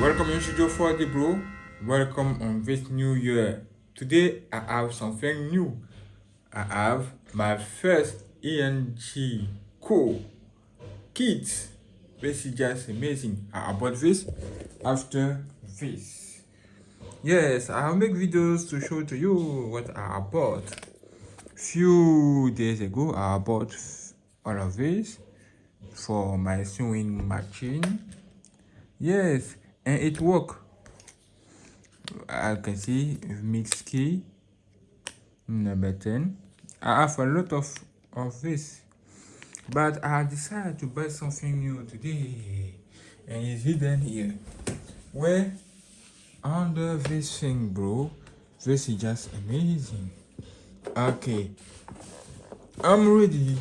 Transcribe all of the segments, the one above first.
Welcome in Studio 40, bro. Welcome on this new year. Today I have something new. I have my first iNGCO kit. This is just amazing. I bought this after this. Yes, I'll make videos to show to you what I bought. Few days ago, I bought all of this for my sewing machine. Yes, and it worked. I can see mix key number 10. I have a lot of this, but I decided to buy something new today, and it's hidden here. Where under this thing, bro? This is just amazing. Okay, I'm ready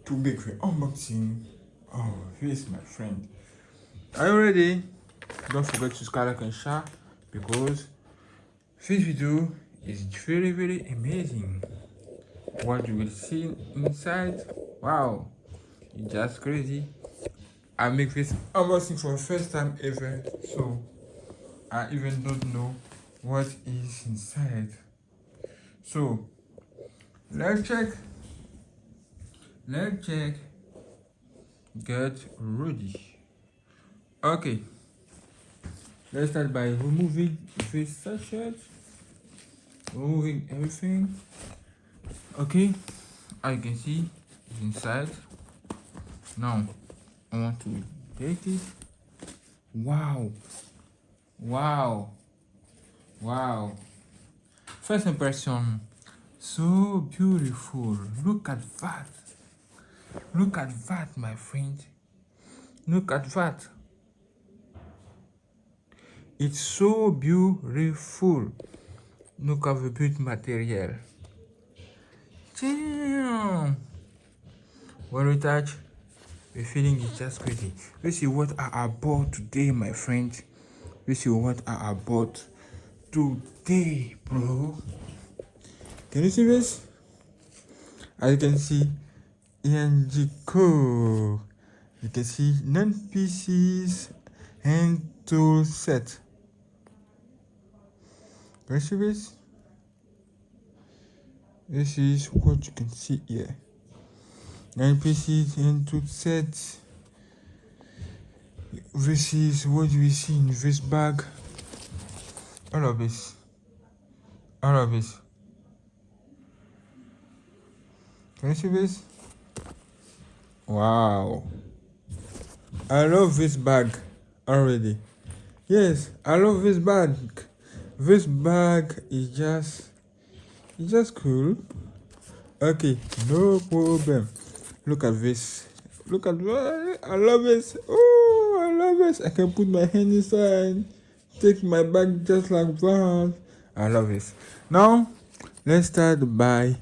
to make the unboxing. Oh, this, my friend. Are you ready? Don't forget to subscribe and share because this video is very amazing. What you will see inside, wow, it's just crazy. I make this unboxing for the first time ever, so I even don't know what is inside. So let's check. Get ready. Okay, let's start by removing this sachet, removing everything. Okay, I can see it's inside. Now I want to take it. Wow. First impression, so beautiful. Look at that. My friend. Look at that. It's so beautiful. Look at the beautiful material. Damn. When we touch, the feeling is just crazy. This is what I bought today, my friend. This is what I bought today, bro. Can you see this? As you can see, iNGCO. You can see PCS Hand Tools Set. Can you see this? This is what you can see here. PCS Hand Tools Set. This is what we see in this bag. All of this. Can you see this? Wow. I love this bag already. Yes, I love this bag. This bag is just cool. Okay, no problem. Look at this. I love this. Oh, I love this. I can put my hand inside. Take my bag just like that. I love this. Now, let's start by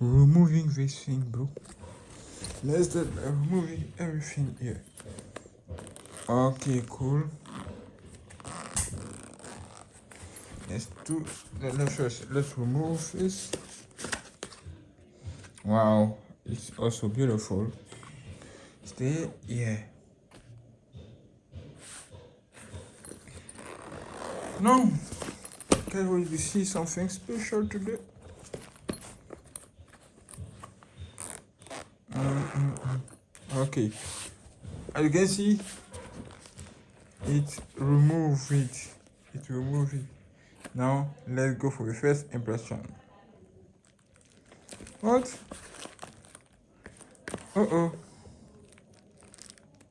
removing this thing, bro. Let's start by removing everything here. Okay, cool. Let's remove this. Wow, it's also beautiful. Stay here. No, can we see something special today? Okay, as you can see, it removed it. Now let's go for the first impression. What?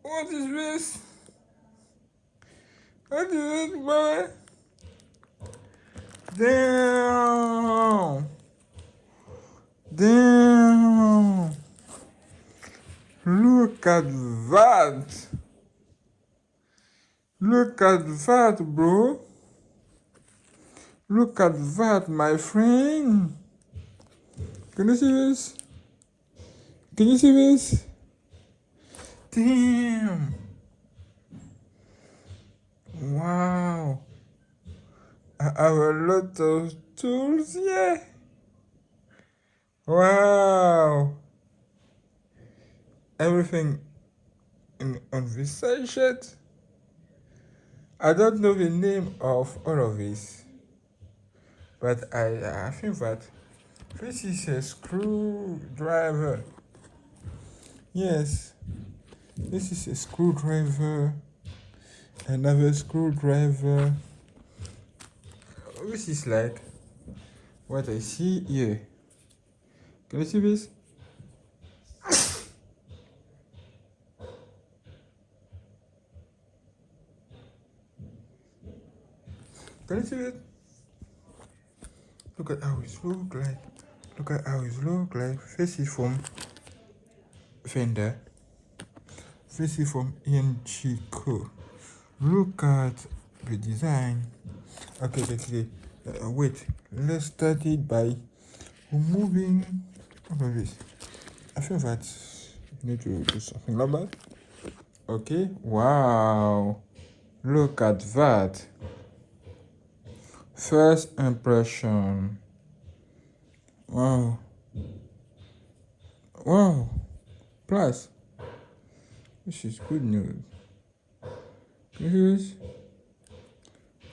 What is this? What is it, boy? Damn. Look at that. Bro. Look at that, my friend. Can you see this? Damn. Wow. I have a lot of tools here. Wow. Everything on this sachet. I don't know the name of all of this, but I think that this is a screwdriver. Yes, this is a screwdriver. Another screwdriver. This is like what I see here. Can you see this? Can you see it? Look at how it looks like. Look at how it looks like. This is from Fender. This is from iNGCO. Look at the design. Okay. Wait. Let's start it by removing all of this. I feel that you need to do something like that. Okay. Wow. Look at that. First impression. Wow. Plus, this is good news. This is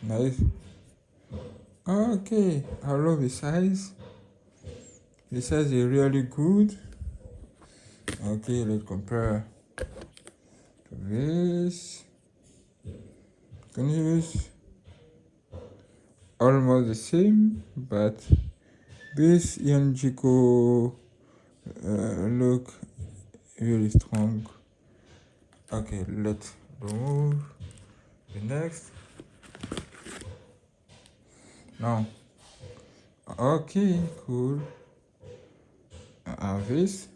nice. Okay, I love the size. The size is really good. Okay, let's compare to this. Can you see? Almost the same, but this iNGCO look really strong. Okay, let's remove the next. Now, okay, cool. This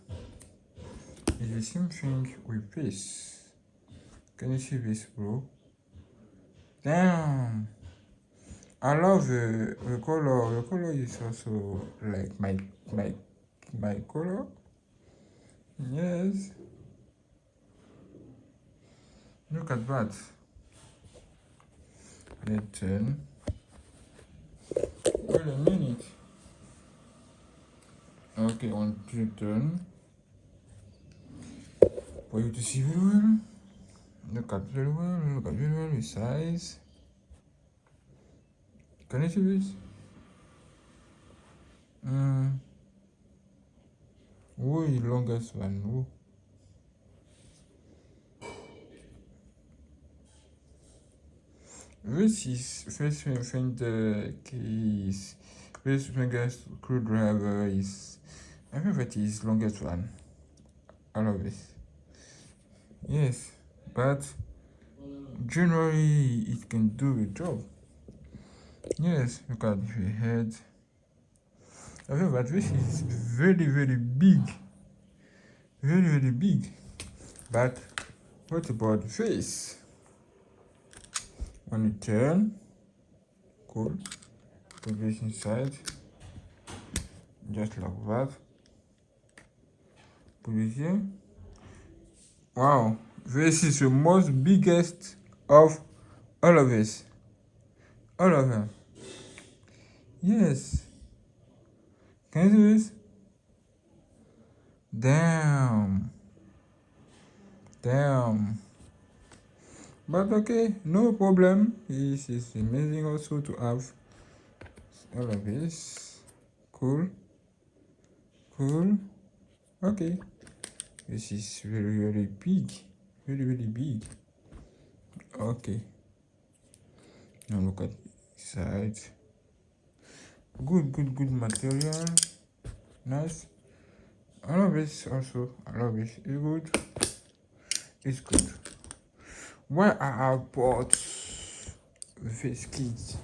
is the same thing with this. Can you see this, bro? Damn. I love the color. The color is also like my color. Yes. Look at that. Let's turn. Wait a minute. Okay, on to turn. For you to see very well. Look at very well the size. Can you see this? Who is the longest one? Who? This is first thing the case. This finger screwdriver is, I think that is longest one. I love this. Yes, but generally it can do the job. Yes, look at the head. I think that this is very big. Very big. But what about the face? When you turn, cool. Put this inside. Just like that. Put it here. Wow, this is the most biggest of all of this. All of them. Yes. Can you see this? Damn. But okay, no problem. This is amazing also to have all of this. Cool. Okay. This is very big. Very big. Okay. Now look at the side. Good material. Nice. I love this also. I love it. It's good. It's good. Why I bought this kit?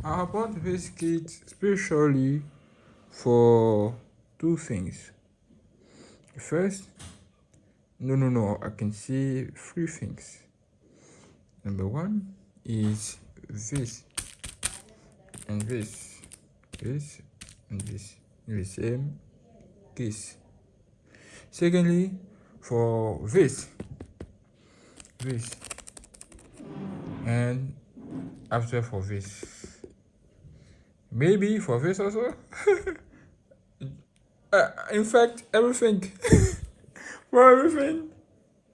I bought this kit especially for two things. First, no, I can see three things. Number one is this and this and this in the same case. Secondly, for this and after for this, maybe for this also. In fact, everything for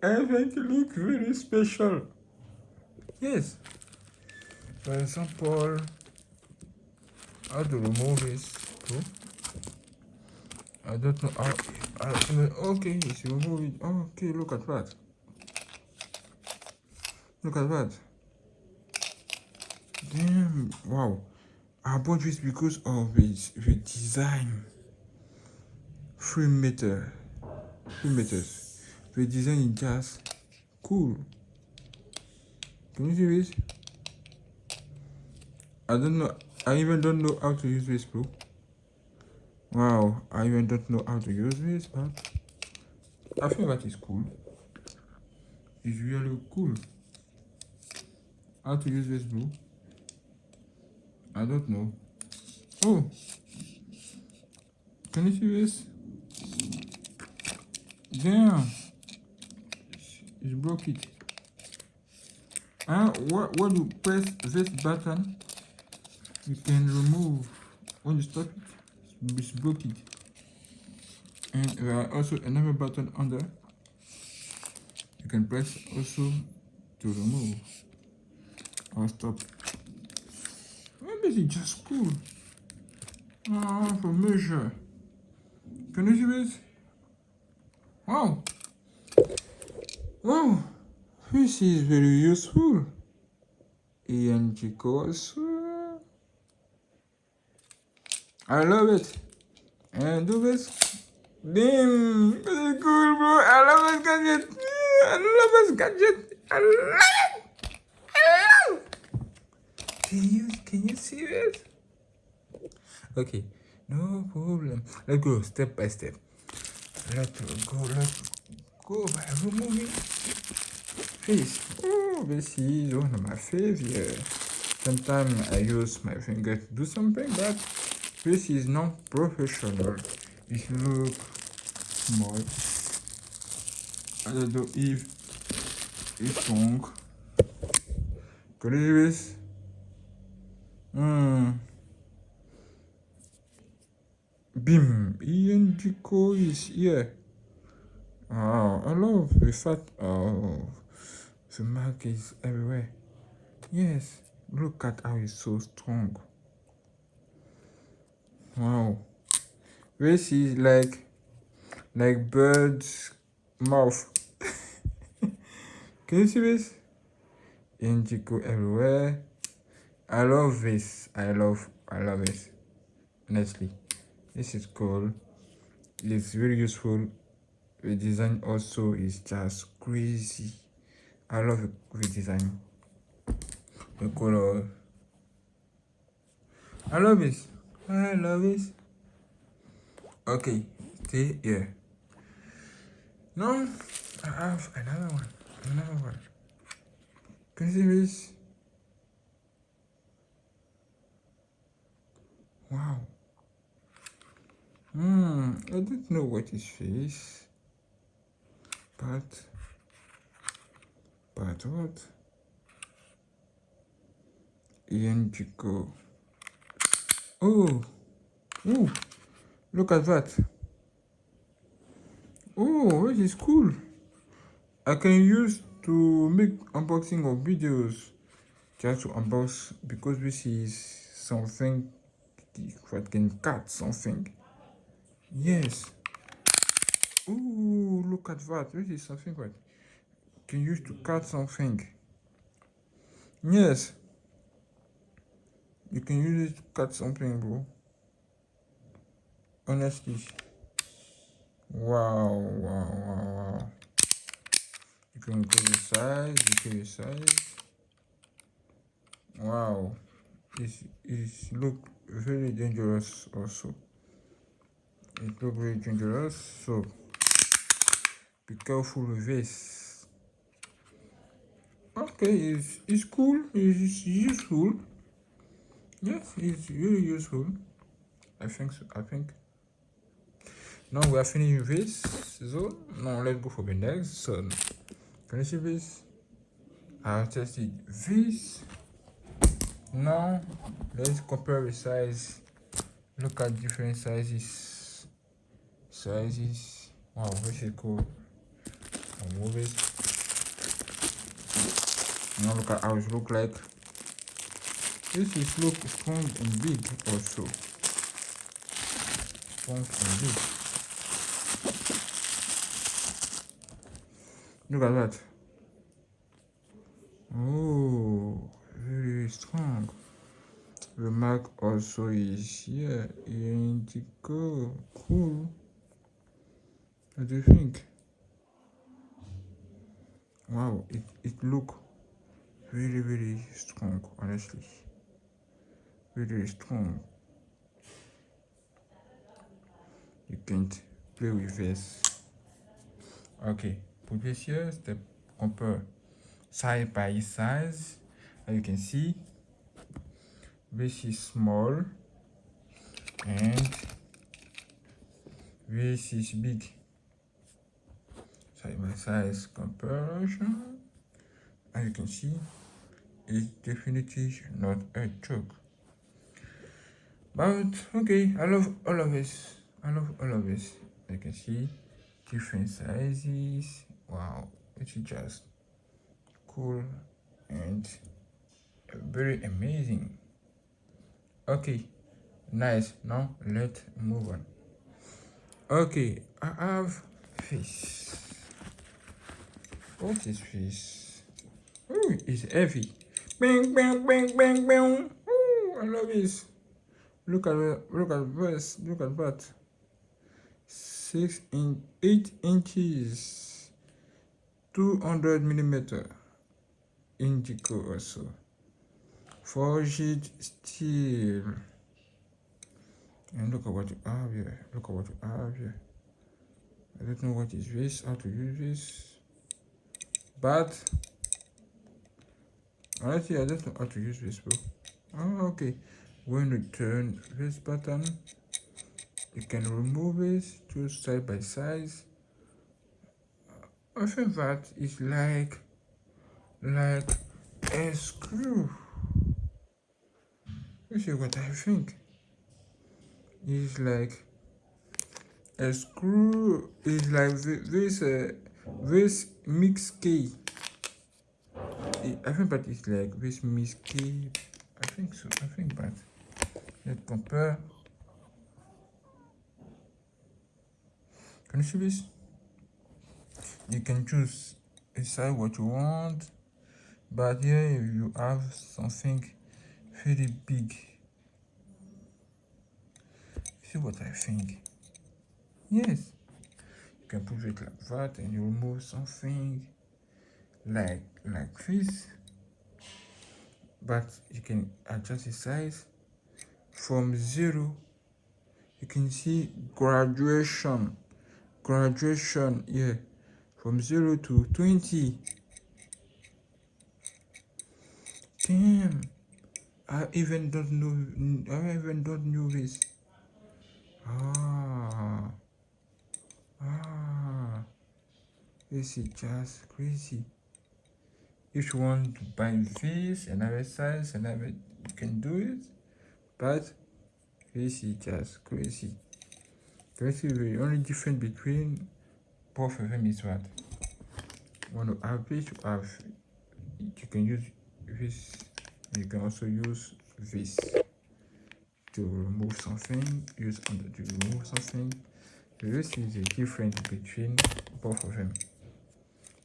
everything look very special. Yes. For example, how to remove this screw. I don't know how. Okay, it's remove it. Okay, look at that. Look at that. Damn, wow. I bought this because of the design. 3 meters. The design is just cool. Can you see this? I don't know. I even don't know how to use this, bro. Wow, I even don't know how to use this, but I think that is cool. It's really cool. How to use this, bro? I don't know. Oh, can you see this? Damn, it's broke it. And when you press this button, you can remove. When you stop it, it's broke it. And there are also another button under. You can press also to remove or stop. Well, this is just cool. For measure. Can you see this? Wow. Wow. This is very useful. iNGCO also. I love it. And do this. Damn. This is cool, bro. I love this gadget. I love this gadget. I love it. I love it. Can you see this? Okay. No problem. Let's go step by step. Let's go by removing this. Oh, this is one of my favorites. Sometimes I use my finger to do something, but this is not professional. It looks small. I don't know if it's wrong. Can you see this? Bim, iNGCO is here. Oh, I love the fact. Oh, the mark is everywhere. Yes, look at how it's so strong. Wow, this is like bird's mouth. Can you see this? iNGCO everywhere. I love this. I love this. Honestly, this is cool. It's very useful. The design also is just crazy. I love the design. The color. I love this. I love this. Okay, stay here. Now I have another one. Can you see this? Wow. I don't know what is this, but what? iNGCO. Oh, look at that. Oh, this is cool. I can use to make unboxing of videos, just to unbox, because this is something that can cut something. Yes. Oh, look at that. This is something that can use to cut something. Yes. You can use it to cut something, bro. Honestly. Wow. You can go the size, Wow. It's look very dangerous also. It look very dangerous, so be careful with this. Okay, it's cool, it's useful. Yes, it's really useful. I think so. Now we are finishing this zone. Now let's go for the next zone. Can you see this? I have tested this. Now let's compare the size. Look at different sizes. Wow, this is cool. I'll move it. Now look at how it look like. This is look strong and big also. Strong and big. Look at that. Oh, very strong. The mark also is here. iNGCO. Cool. What do you think? Wow, it look very strong, honestly. Very strong. You can't play with this. Okay, pour here, step compare side by size. As you can see, this is small and this is big. Side by size comparison. As you can see, it's definitely not a joke. But okay, I love all of this. I love all of this. You can see different sizes. Wow, it's just cool and very amazing. Okay, nice. Now let's move on. Okay, I have fish. What is fish? Oh, it's heavy. Bang, bang, bang, bang, bang. Oh, I love this. Look at this. Look at that. 8 inches, 200 millimeter. iNGCO also. Forged steel. And look at what you have here. Look at what you have here. I don't know what is this, how to use this. But honestly, I don't know how to use this, bro. Oh, okay. When you turn this button, you can remove it to side by side. I think that is like a screw. You see what I think? It's like a screw. Is like this mix key. I think that is like this mix key. I think so. I think that. Let's compare. Can you see this? You can choose decide what you want, but here you have something very big. See what I think? Yes, you can put it like that and you remove something like this, but you can adjust the size from 0. You can see graduation here from 0 to 20. Damn, I even don't know this. This is just crazy. If you want to buy this another size another, you can do it, but this is just crazy. The only difference between both of them is what when you have this, you can use this. You can also use this to remove something. Use under to remove something. This is the difference between both of them.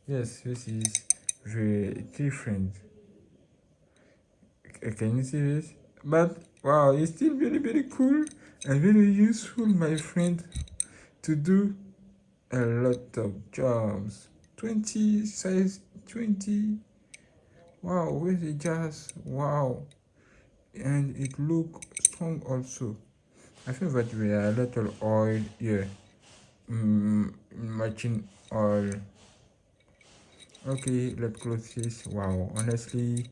Yes, this is very different. Can you see this? But wow, it's still very cool and very useful, my friend, to do a lot of jobs. 20 size 20. Wow, with it just wow, and it look strong also. I think that we are a little oil here. Matching oil. Okay, let's close this. Wow, honestly,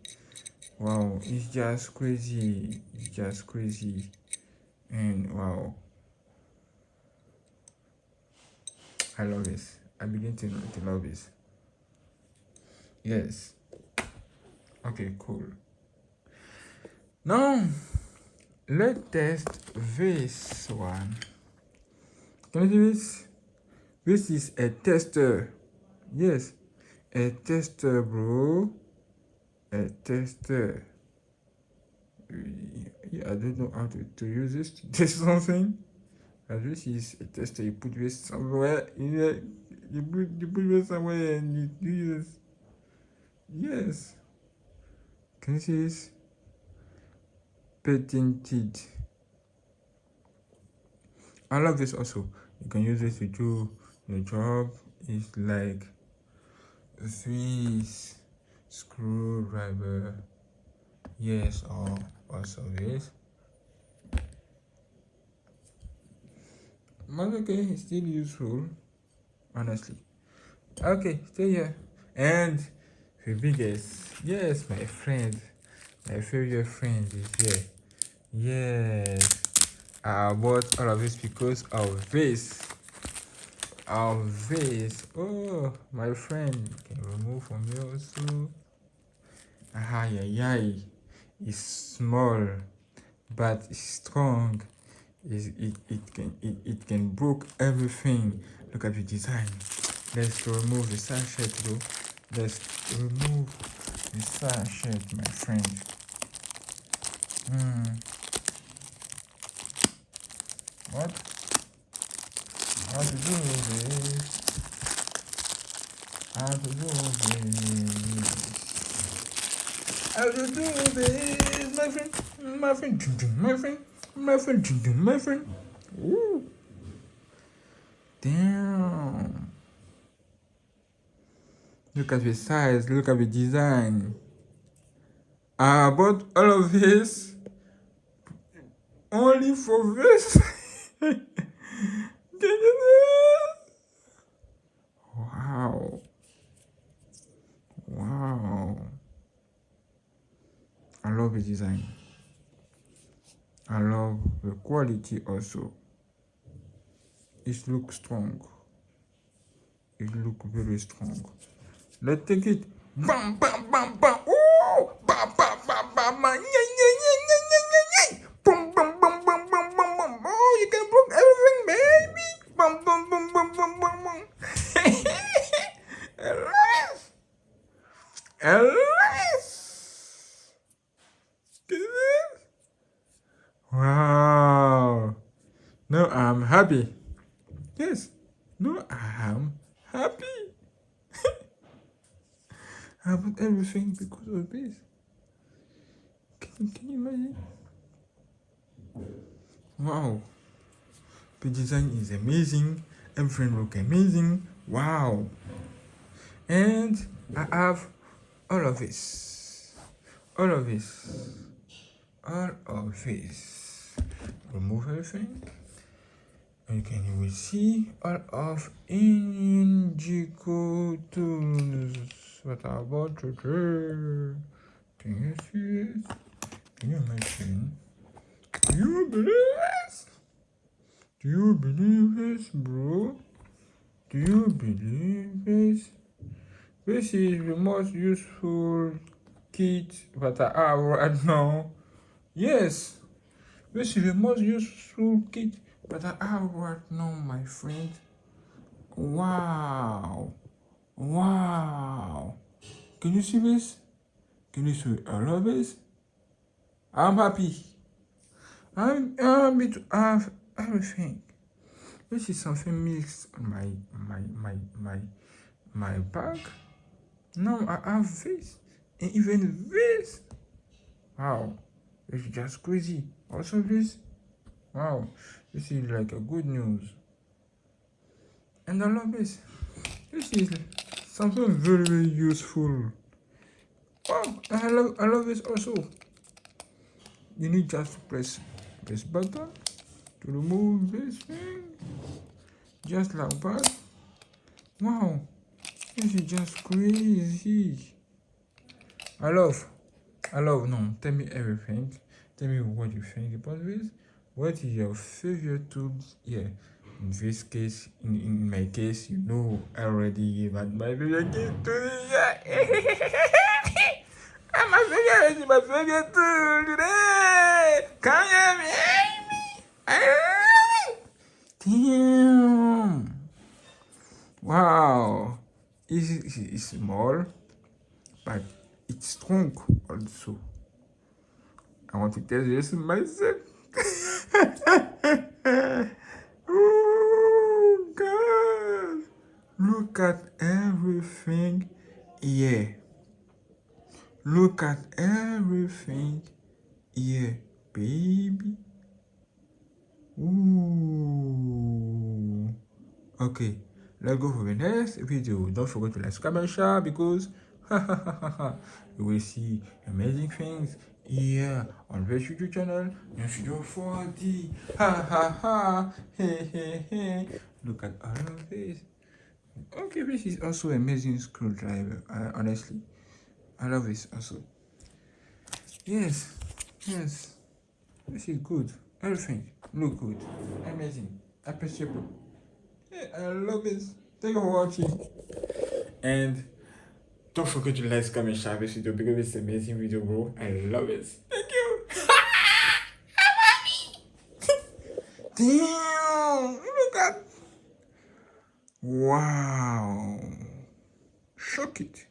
wow, it's just crazy. It's just crazy. And wow, I love this. I begin to love this. Yes. Okay, cool. Now let's test this one. Can you see this? This is a tester. Yes, a tester, bro. a tester. I don't know how to use this to test something. This is a tester. You put this somewhere. You put this somewhere and you do this. Yes. Can you see this? Patented. I love this also. You can use this to do your job. It's like this screwdriver. Yes, or also this. But okay, it's still useful, honestly. Okay, stay here. And the biggest, yes, my friend, my favorite friend is here. Yes, I bought all of this because of this. Of this. Oh, my friend, can remove from here also. It's small, but it's strong. It can break everything. Look at the design. Let's remove the sachet though. Let's remove the sachet, my friend. What? How to do this? How to do this? How to do this, my friend? My friend, my friend, my friend, my friend. Ooh. Damn. Look at the size, look at the design. I bought all of this only for this. Wow. Wow. I love the design. I love the quality also. It looks strong. It looks very strong. Let's take it. Bam, bam, bam, bam. Ooh! Bam, bam, bam, bam, bam. Yeah. Boom, bam, bam, bam, bam, bam, bam. Oh, you can broke everything, baby. Bam, bam, bam, bam, bam, bam, bam. Alice. Alice. Wow. No, I'm happy. Yes. No, I'm happy. I bought everything because of this. Can you imagine? Wow. The design is amazing. Everything looks amazing. Wow. And I have all of this. All of this. All of this. Remove everything. And you will see all of iNGCO tools. What I bought today. Can you see it? Can you imagine? Do you believe this? Do you believe this, bro? Do you believe this? This is the most useful kit that I have right now. Yes, this is the most useful kit that I have right now, my friend. Wow. Wow. Can you see this? Can you see all of this? I'm happy. I'm happy to have everything. This is something mixed on my bag. Now I have this and even this. Wow, this is just crazy. Also this. Wow, this is like a good news. And I love this. This is something very, very useful. Oh, I love this also. You need just to press this button to remove this thing. Just like that. Wow, this is just crazy. I love, no, tell me everything. Tell me what you think about this. What is your favorite tools here? In this case, in my case, you know already that my favorite tool is my favorite tool today. Can you hear me? I love it. Damn. Wow. It's small, but it's strong also. I want to test this myself. Oh God! Look at everything here. Look at everything here, baby. Ooh. Okay, let's go for the next video. Don't forget to like, subscribe, and share because you will see amazing things here on this YouTube channel. GNANGSTUDIO 40. Ha ha ha. Hey hey hey. Look at all of this. Okay, this is also amazing screwdriver. Honestly, I love this also. Yes, yes. This is good. Everything look good. Amazing. Appreciable. Yeah, I love this. Thank you for watching. And don't forget to like, comment, share this video because it's an amazing video, bro. I love it. Thank you. Damn. Look at. Wow. Shock it.